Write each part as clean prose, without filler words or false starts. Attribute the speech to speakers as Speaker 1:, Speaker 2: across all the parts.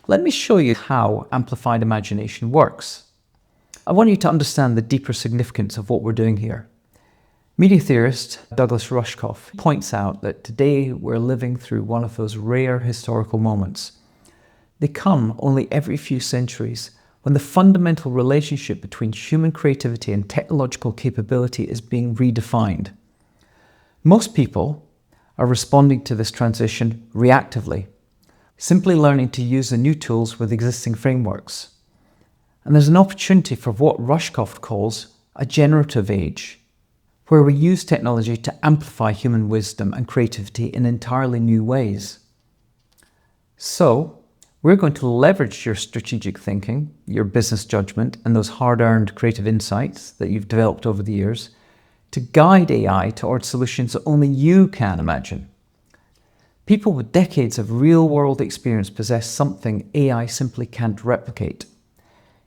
Speaker 1: Let me show you how amplified imagination works. I want you to understand the deeper significance of what we're doing here. Media theorist Douglas Rushkoff points out that today we're living through one of those rare historical moments. They come only every few centuries when the fundamental relationship between human creativity and technological capability is being redefined. Most people are responding to this transition reactively, simply learning to use the new tools with existing frameworks. And there's an opportunity for what Rushkoff calls a generative age, where we use technology to amplify human wisdom and creativity in entirely new ways. So, we're going to leverage your strategic thinking, your business judgment, and those hard-earned creative insights that you've developed over the years to guide AI towards solutions that only you can imagine. People with decades of real-world experience possess something AI simply can't replicate.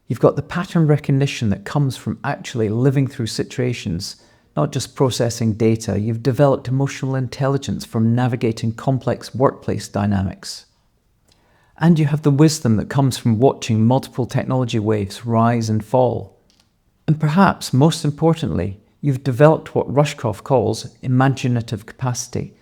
Speaker 1: You've got the pattern recognition that comes from actually living through situations, not just processing data. You've developed emotional intelligence from navigating complex workplace dynamics. And you have the wisdom that comes from watching multiple technology waves rise and fall. And perhaps most importantly, you've developed what Rushkoff calls imaginative capacity,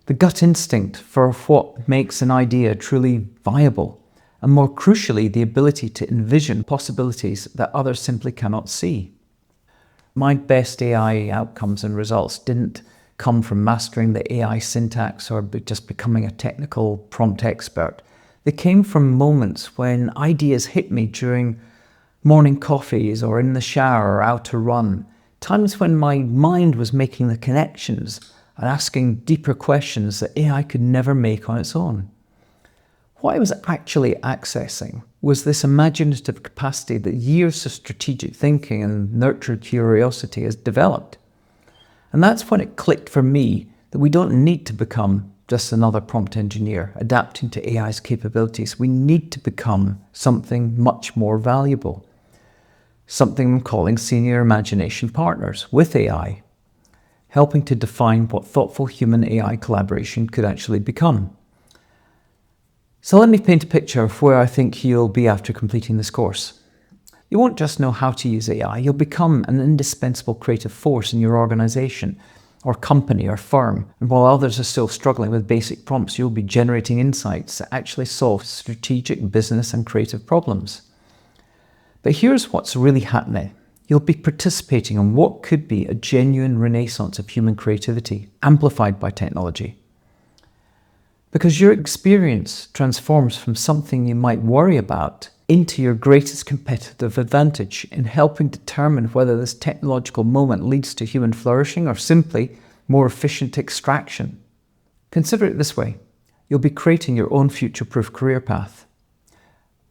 Speaker 1: the gut instinct for what makes an idea truly viable, and more crucially, the ability to envision possibilities that others simply cannot see. My best AI outcomes and results didn't come from mastering the AI syntax or just becoming a technical prompt expert. They came from moments when ideas hit me during morning coffees or in the shower or out to run, times when my mind was making the connections and asking deeper questions that AI could never make on its own. What I was actually accessing was this imaginative capacity that years of strategic thinking and nurtured curiosity has developed. And that's when it clicked for me that we don't need to become just another prompt engineer adapting to AI's capabilities. We need to become something much more valuable. Something I'm calling senior imagination partners with AI, helping to define what thoughtful human-AI collaboration could actually become. So let me paint a picture of where I think you'll be after completing this course. You won't just know how to use AI, you'll become an indispensable creative force in your organization or company or firm. And while others are still struggling with basic prompts, you'll be generating insights that actually solve strategic business and creative problems. But here's what's really happening. You'll be participating in what could be a genuine renaissance of human creativity, amplified by technology. Because your experience transforms from something you might worry about into your greatest competitive advantage in helping determine whether this technological moment leads to human flourishing or simply more efficient extraction. Consider it this way. You'll be creating your own future-proof career path.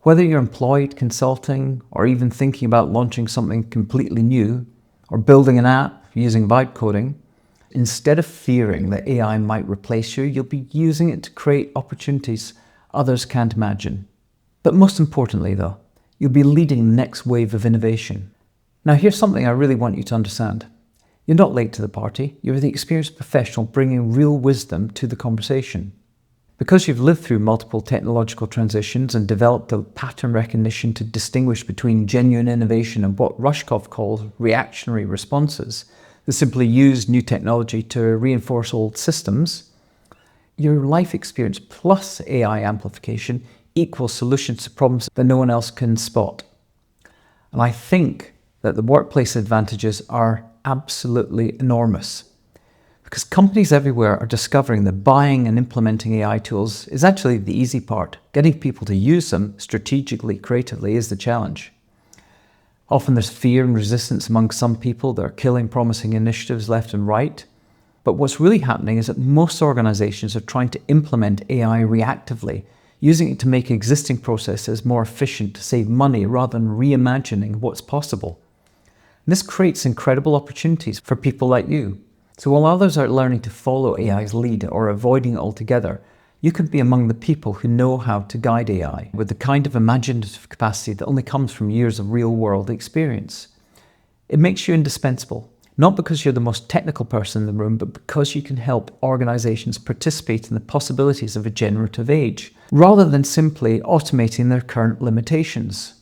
Speaker 1: Whether you're employed, consulting, or even thinking about launching something completely new, or building an app using vibe coding, instead of fearing that AI might replace you, you'll be using it to create opportunities others can't imagine. But most importantly though, you'll be leading the next wave of innovation. Now here's something I really want you to understand. You're not late to the party, you're the experienced professional bringing real wisdom to the conversation. Because you've lived through multiple technological transitions and developed the pattern recognition to distinguish between genuine innovation and what Rushkoff calls reactionary responses, that simply use new technology to reinforce old systems, your life experience plus AI amplification equals solutions to problems that no one else can spot. And I think that the workplace advantages are absolutely enormous. Because companies everywhere are discovering that buying and implementing AI tools is actually the easy part. Getting people to use them strategically, creatively is the challenge. Often there's fear and resistance among some people that are killing promising initiatives left and right. But what's really happening is that most organizations are trying to implement AI reactively, using it to make existing processes more efficient to save money rather than reimagining what's possible. And this creates incredible opportunities for people like you. So while others are learning to follow AI's lead or avoiding it altogether, you could be among the people who know how to guide AI with the kind of imaginative capacity that only comes from years of real-world experience. It makes you indispensable not because you're the most technical person in the room, but because you can help organizations participate in the possibilities of a generative age, rather than simply automating their current limitations.